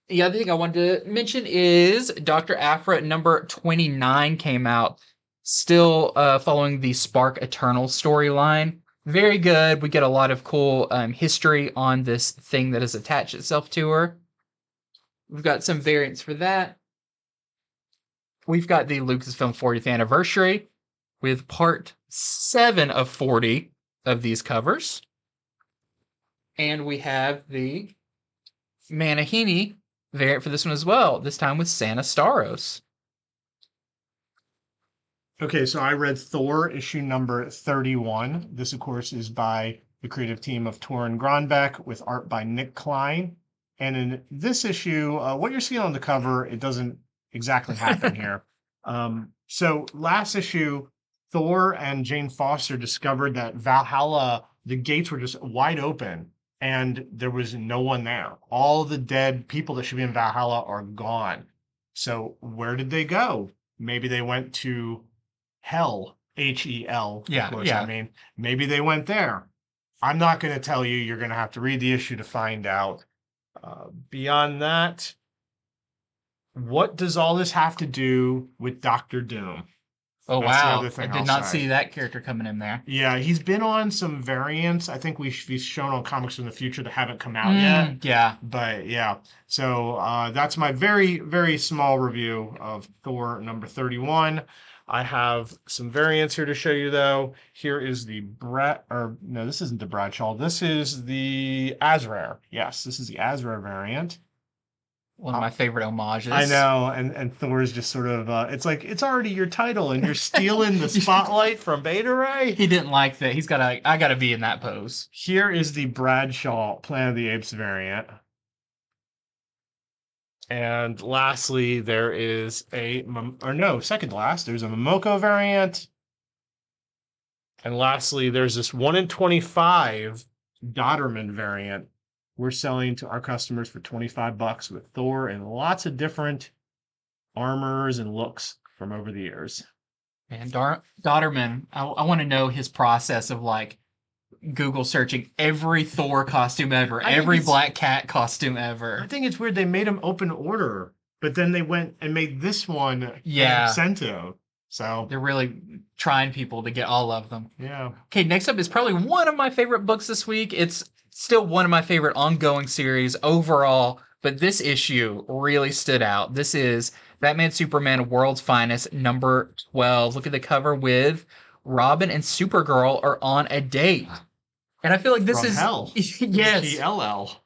The other thing I wanted to mention is Dr. Aphra number 29 came out, still following the Spark Eternal storyline. Very good. We get a lot of cool history on this thing that has attached itself to her. We've got some variants for that. We've got the Lucasfilm 40th anniversary with part 7 of 40 of these covers. And we have the Manahini variant for this one as well, this time with Santa Staros. Okay, so I read Thor issue number 31. This, of course, is by the creative team of Torrin Grönbeck with art by Nick Klein. And in this issue, what you're seeing on the cover, it doesn't exactly happen here. So last issue, Thor and Jane Foster discovered that Valhalla, the gates were just wide open and there was no one there. All the dead people that should be in Valhalla are gone. So where did they go? Maybe they went to hell, Hel, of Yeah, course. I yeah. mean, maybe they went there. I'm not going to tell you. You're going to have to read the issue to find out. Beyond that, what does all this have to do with Doctor Doom? Oh That's the wow, other I thing did I'll not say. see that character coming in there. Yeah, he's been on some variants. I think he's shown on comics in the future that haven't come out yet. Yeah. But yeah, so that's my very, very small review of Thor number 31. I have some variants here to show you though. Here is the no, this isn't the Bradshaw. This is the Azrael. Yes, this is the Azrael variant. One of my favorite homages. I know, and Thor is just sort of it's like it's already your title and you're stealing the spotlight from Beta Ray. He didn't like that. I gotta be in that pose. Here is the Bradshaw Planet of the Apes variant. And lastly, there is second last, there's a Momoko variant. And lastly, there's this 1 in 25 Dodderman variant we're selling to our customers for $25 with Thor and lots of different armors and looks from over the years. And Dodderman, I want to know his process of like Google searching every Thor costume ever, every Black Cat costume ever. I think it's weird they made him open order, but then they went and made this one Cento. So they're really trying people to get all of them. Yeah. Okay, next up is probably one of my favorite books this week. It's still one of my favorite ongoing series overall, but this issue really stood out. This is Batman Superman World's Finest number 12. Look at the cover with Robin and Supergirl are on a date. And I feel like this is hell. Yes. H-E-L-L.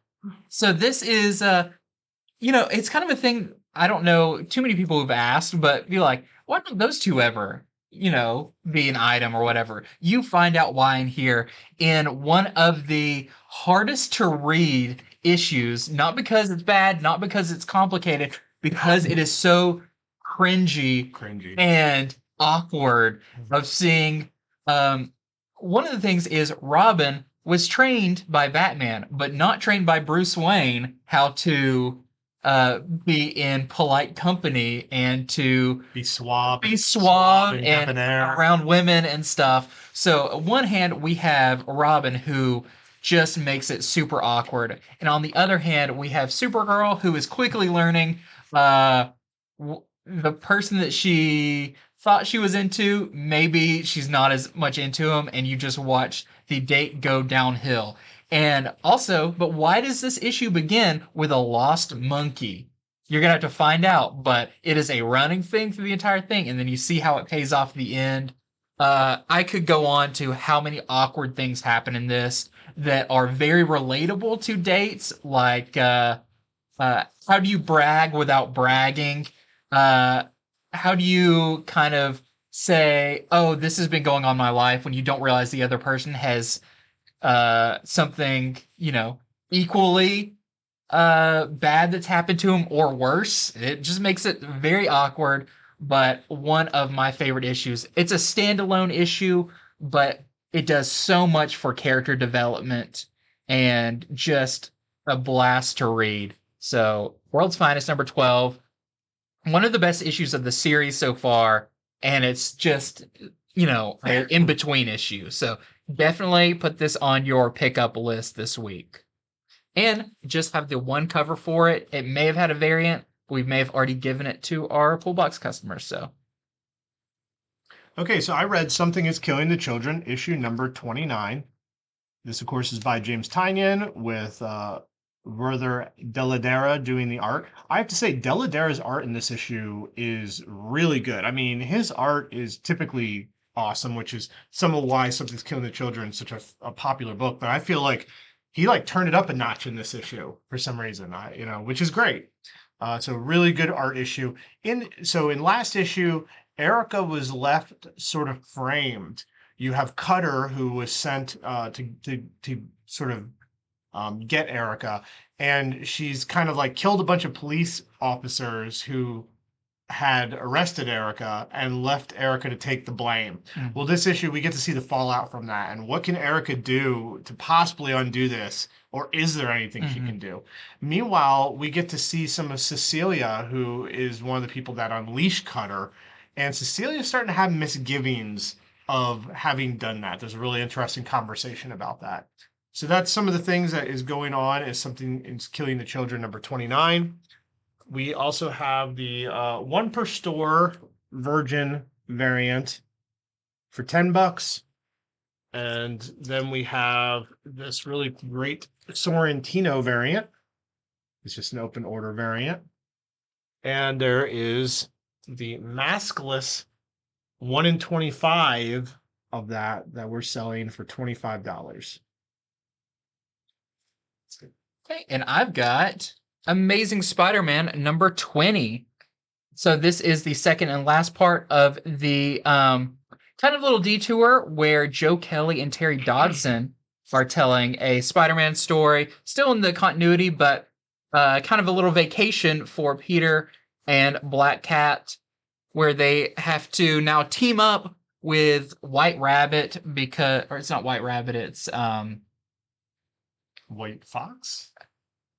So this is it's kind of a thing I don't know too many people who've asked, but be like, why don't those two ever, be an item or whatever? You find out why in here in one of the hardest to read issues, not because it's bad, not because it's complicated, because it is so cringy and awkward of seeing one of the things is Robin was trained by Batman, but not trained by Bruce Wayne how to be in polite company and to be suave and around women and stuff. So on one hand, we have Robin who just makes it super awkward. And on the other hand, we have Supergirl who is quickly learning the person that she thought she was into, maybe she's not as much into him, and you just watch the date go downhill. And also, but why does this issue begin with a lost monkey? You're going to have to find out, but it is a running thing through the entire thing, and then you see how it pays off at the end. I could go on to how many awkward things happen in this that are very relatable to dates, like how do you brag without bragging? How do you kind of say, oh, this has been going on in my life when you don't realize the other person has something, equally bad that's happened to him or worse. It just makes it very awkward, but one of my favorite issues. It's a standalone issue, but it does so much for character development and just a blast to read. So, World's Finest number 12. One of the best issues of the series so far, and it's just, an in-between issue. So definitely put this on your pickup list this week. And just have the one cover for it. It may have had a variant. We may have already given it to our pull box customers. So. Okay, so I read Something is Killing the Children, issue number 29. This, of course, is by James Tynion with Werther Dell'Edera doing the art. I have to say, Dell'Edera's art in this issue is really good. I mean, his art is typically awesome, which is some of why Something's Killing the Children is such a popular book. But I feel like he turned it up a notch in this issue for some reason, which is great. So really good art issue. In last issue, Erica was left sort of framed. You have Cutter, who was sent to sort of get Erica, and she's kind of killed a bunch of police officers who had arrested Erica and left Erica to take the blame. Well, this issue, we get to see the fallout from that. And what can Erica do to possibly undo this? Or is there anything she can do? Meanwhile, we get to see some of Cecilia, who is one of the people that unleashed Cutter. And Cecilia's starting to have misgivings of having done that. There's a really interesting conversation about that. So that's some of the things that is going on. Is something is killing the children, number 29. We also have the one per store Virgin variant for $10. And then we have this really great Sorrentino variant. It's just an open order variant. And there is the maskless 1 in 25 of that we're selling for $25. Okay, and I've got Amazing Spider-Man number 20. So this is the second and last part of the kind of little detour where Joe Kelly and Terry Dodson are telling a Spider-Man story, still in the continuity, but kind of a little vacation for Peter and Black Cat, where they have to now team up with White Rabbit or it's not White Rabbit, it's White Fox?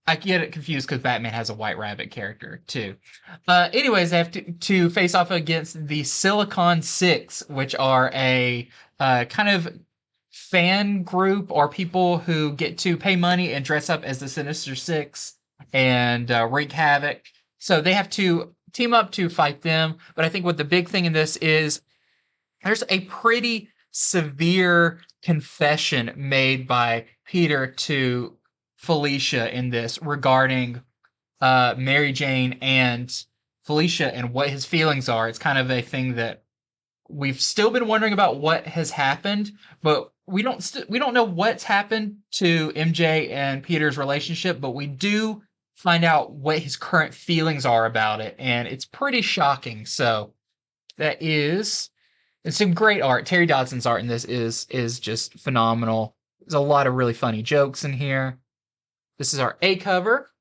I get it confused because Batman has a White Rabbit character too. Anyways, they have to face off against the Silicon Six, which are a kind of fan group or people who get to pay money and dress up as the Sinister Six and wreak havoc. So they have to team up to fight them. But I think what the big thing in this is there's a pretty severe confession made by Peter to Felicia in this regarding Mary Jane and Felicia and what his feelings are. It's kind of a thing that we've still been wondering about what has happened, but we don't know what's happened to MJ and Peter's relationship, but we do find out what his current feelings are about it, and it's pretty shocking. So it's some great art. Terry Dodson's art in this is just phenomenal. There's a lot of really funny jokes in here. This is our A cover.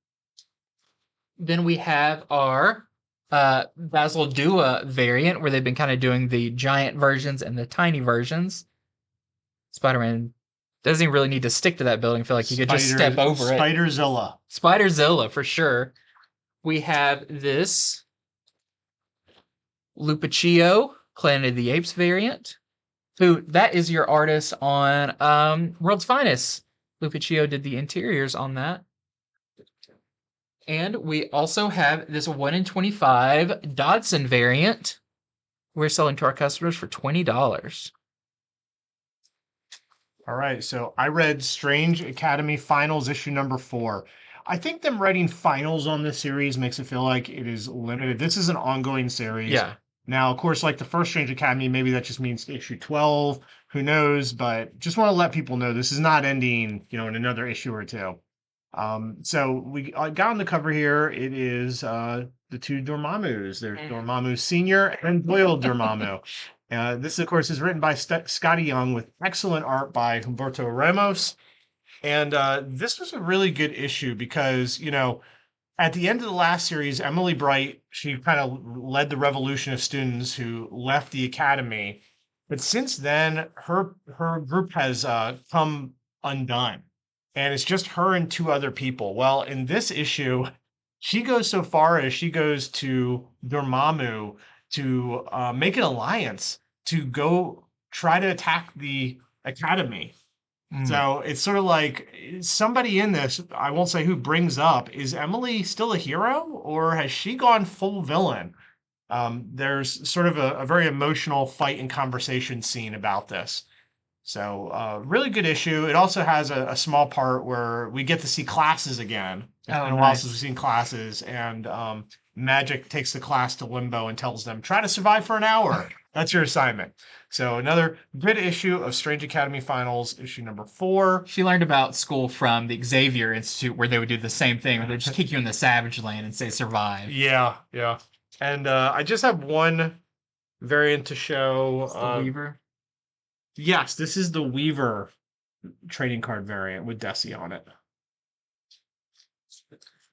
Then we have our Basil Dua variant, where they've been kind of doing the giant versions and the tiny versions. Spider-Man doesn't even really need to stick to that building. I feel like you could just step over it. Spiderzilla. Spiderzilla, for sure. We have this Lupacchio, Planet of the Apes variant. That is your artist on World's Finest. Lupacchio did the interiors on that. And we also have this 1 in 25 Dodson variant. We're selling to our customers for $20. All right, so I read Strange Academy Finals issue number 4. I think them writing finals on this series makes it feel like it is limited. This is an ongoing series. Yeah. Now, of course, like the first Strange Academy, maybe that just means issue 12. Who knows? But just want to let people know this is not ending, in another issue or two. So we got on the cover here. It is the two Dormammus. There's Dormammu Senior and Doyle Dormammu. This, of course, is written by Scotty Young with excellent art by Humberto Ramos. And this was a really good issue because, at the end of the last series, Emily Bright, she kind of led the revolution of students who left the academy. But since then, her group has come undone. And it's just her and 2 other people. Well, in this issue, she goes so far as she goes to Dormammu to make an alliance to go try to attack the academy. So it's sort of like somebody in this, I won't say who, brings up, is Emily still a hero or has she gone full villain? There's sort of a very emotional fight and conversation scene about this. So really good issue. It also has a small part where we get to see classes again. It's been a while since we've seen classes, and Magic takes the class to Limbo and tells them, try to survive for an hour. That's your assignment. So another good issue of Strange Academy Finals, issue number 4. She learned about school from the Xavier Institute, where they would do the same thing, where they'd just kick you in the Savage Land and say survive. Yeah. And I just have one variant to show. The Weaver? Yes, this is the Weaver trading card variant with Desi on it.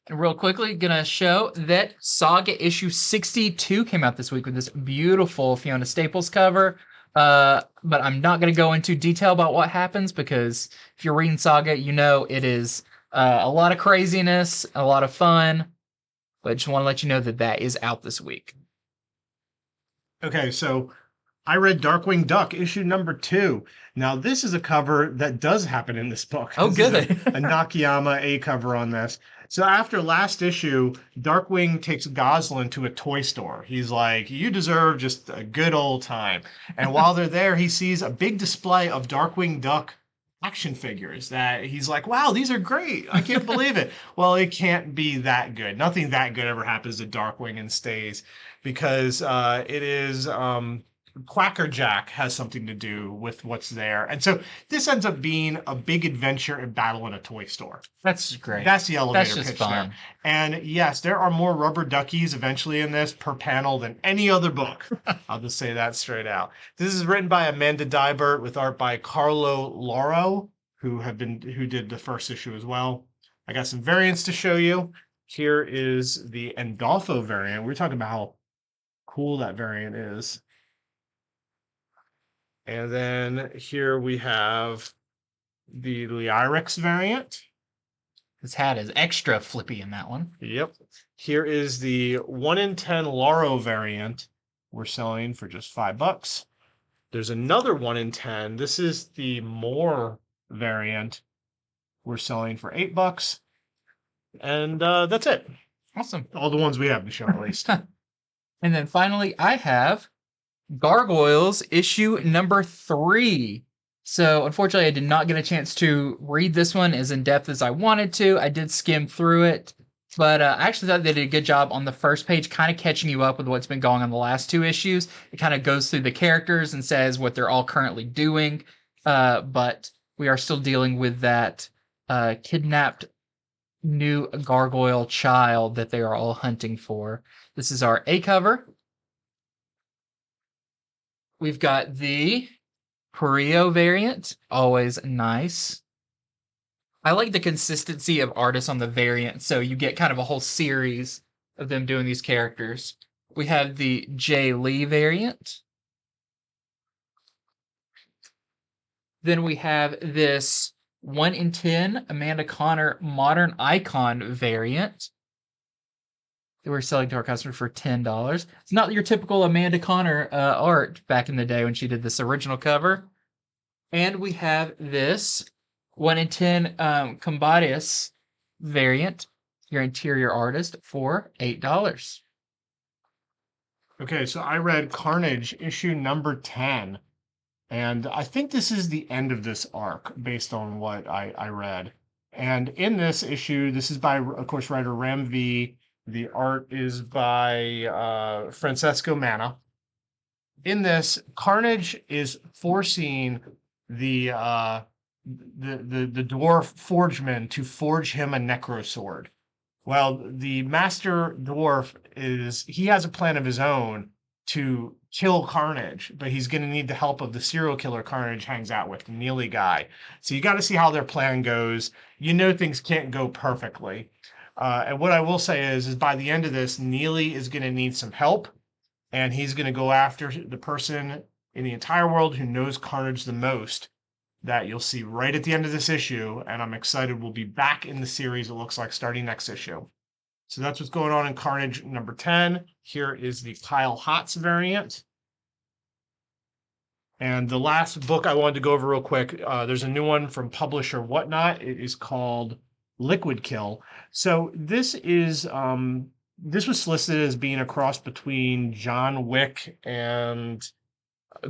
And real quickly, gonna show that Saga issue 62 came out this week with this beautiful Fiona Staples cover. But I'm not gonna go into detail about what happens because if you're reading Saga, you know it is a lot of craziness, a lot of fun. But I just want to let you know that that is out this week. Okay, so I read Darkwing Duck, issue number 2. Now, this is a cover that does happen in this book. Oh, This is good. a Nakayama A cover on this. So after last issue, Darkwing takes Goslin to a toy store. He's like, you deserve just a good old time. And while they're there, he sees a big display of Darkwing Duck action figures that he's like, wow, these are great. I can't believe it. Well, it can't be that good. Nothing that good ever happens to Darkwing and stays because it is Quacker Jack has something to do with what's there. And so this ends up being a big adventure and battle in a toy store. That's great. That's the elevator That's just pitch fun. there. And yes, there are more rubber duckies eventually in this per panel than any other book. I'll just say that straight out. This is written by Amanda Dibert with art by Carlo Lauro, who did the first issue as well. I got some variants to show you. Here is the Endolfo variant. We're talking about how cool that variant is. And then here we have the Lyrics variant. His hat is extra flippy in that one. Yep. Here is the 1 in 10 Laro variant. We're selling for just $5. There's another 1 in 10. This is the More variant. We're selling for $8. And that's it. Awesome. All the ones we have to show at least. And then finally, I have Gargoyles issue number 3. So unfortunately, I did not get a chance to read this one as in depth as I wanted to. I did skim through it, but I actually thought they did a good job on the first page, kind of catching you up with what's been going on the last 2 issues. It kind of goes through the characters and says what they're all currently doing, but we are still dealing with that kidnapped new gargoyle child that they are all hunting for. This is our A cover. We've got the Perio variant, always nice. I like the consistency of artists on the variant, so you get kind of a whole series of them doing these characters. We have the Jay Lee variant. Then we have this 1 in 10 Amanda Connor Modern Icon variant that we're selling to our customer for $10. It's not your typical Amanda Connor art back in the day when she did this original cover. And we have this 1 in 10 Combatius variant, your interior artist, for $8. Okay, so I read Carnage issue number 10. And I think this is the end of this arc based on what I read. And in this issue, this is by, of course, writer Ram V. The art is by Francesco Manna. In this, Carnage is forcing the dwarf forgeman to forge him a necro sword. Well, the master dwarf he has a plan of his own to kill Carnage, but he's going to need the help of the serial killer Carnage hangs out with, the Neely guy. So you got to see how their plan goes. You know things can't go perfectly. And what I will say is by the end of this, Neely is going to need some help, and he's going to go after the person in the entire world who knows Carnage the most, that you'll see right at the end of this issue, and I'm excited we'll be back in the series, it looks like, starting next issue. So that's what's going on in Carnage number 10. Here is the Kyle Hotz variant. And the last book I wanted to go over real quick, there's a new one from publisher Whatnot. It is called Liquid Kill. So this is this was listed as being a cross between John Wick and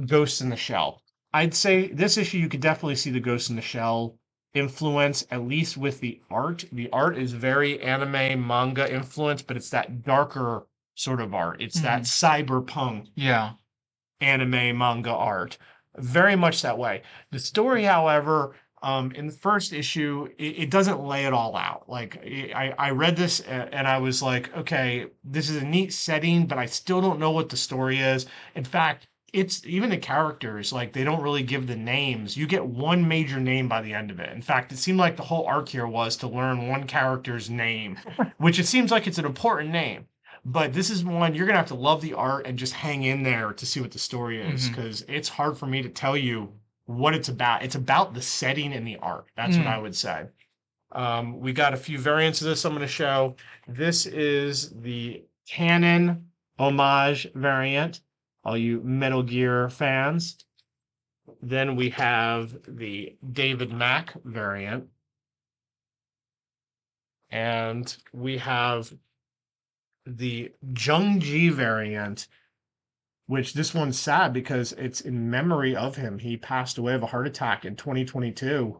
Ghost in the Shell. I'd say this issue you could definitely see the Ghost in the Shell influence, at least with the art. The art is very anime manga influence, but it's that darker sort of art. It's that cyberpunk anime manga art. Very much that way. The story, however, in the first issue, it doesn't lay it all out. Like I read this and I was like, okay, this is a neat setting, but I still don't know what the story is. In fact, it's even the characters, like they don't really give the names. You get one major name by the end of it. In fact, it seemed like the whole arc here was to learn one character's name, which it seems like it's an important name. But this is one you're gonna have to love the art and just hang in there to see what the story is, because it's hard for me to tell you what it's about. It's about the setting and the art. That's what I would say. We got a few variants of this I'm going to show. This is the Canon homage variant, all you Metal Gear fans. Then we have the David Mack variant. And we have the Jung Ji variant, which this one's sad because it's in memory of him. He passed away of a heart attack in 2022.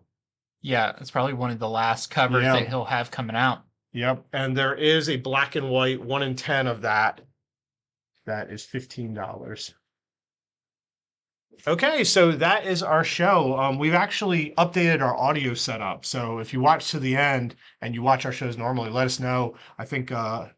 Yeah, it's probably one of the last covers that he'll have coming out. Yep. And there is a black and white 1 in 10 of that. That is $15. Okay, so that is our show. We've actually updated our audio setup. So if you watch to the end and you watch our shows normally, let us know. I think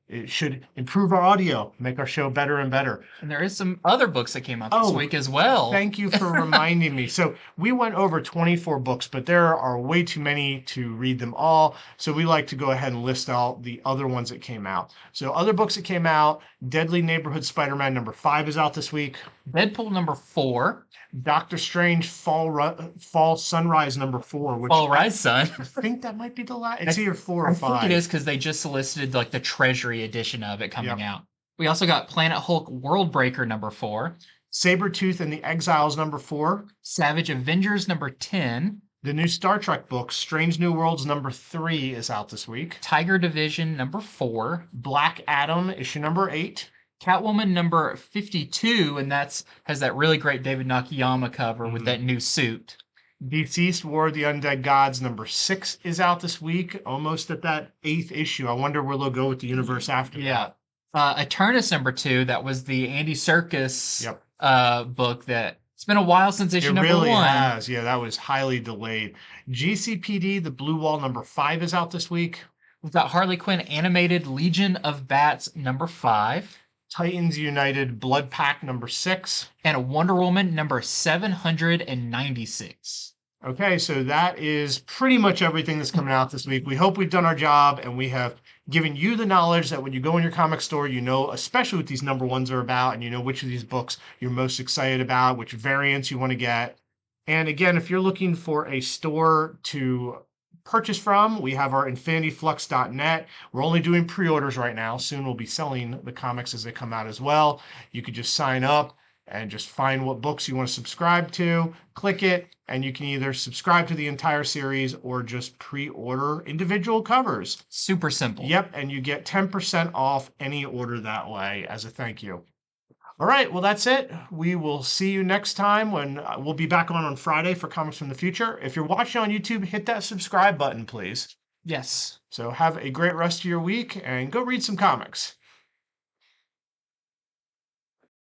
it should improve our audio, make our show better and better. And there is some other books that came out this week as well. Thank you for reminding me. So we went over 24 books, but there are way too many to read them all. So we like to go ahead and list out the other ones that came out. So other books that came out, Deadly Neighborhood Spider-Man #5 is out this week. Deadpool #4. Doctor Strange Fall Sunrise #4. Which Fall Rise Sun. I think that might be the last. It's either 4 or 5. I think it is because they just solicited like the Treasury edition of it coming out. We also got Planet Hulk Worldbreaker #4. Sabretooth and the Exiles #4. Savage Avengers #10. The new Star Trek book, Strange New Worlds #3 is out this week. Tiger Division #4. Black Adam issue #8. Catwoman #52, and has that really great David Nakayama cover with that new suit. Dceased War of the Undead Gods #6 is out this week, almost at that 8th issue. I wonder where they'll go with the universe after that. Eternus #2, that was the Andy Serkis book that it's been a while since issue #1. It really has. Yeah, that was highly delayed. GCPD, the Blue Wall #5 is out this week. We've got Harley Quinn Animated Legion of Bats #5. Titans United Blood Pack #6. And a Wonder Woman #796. Okay, so that is pretty much everything that's coming out this week. We hope we've done our job and we have given you the knowledge that when you go in your comic store, you know, especially what these #1s are about, and you know which of these books you're most excited about, which variants you want to get. And again, if you're looking for a store to purchase from, we have our infinityflux.net. We're only doing pre-orders right now. Soon we'll be selling the comics as they come out as well. You could just sign up and just find what books you want to subscribe to, click it, and you can either subscribe to the entire series or just pre-order individual covers. Super simple. Yep, and you get 10% off any order that way as a thank you. All right, well, that's it. We will see you next time when we'll be back on Friday for Comics from the Future. If you're watching on YouTube, hit that subscribe button, please. Yes. So have a great rest of your week and go read some comics.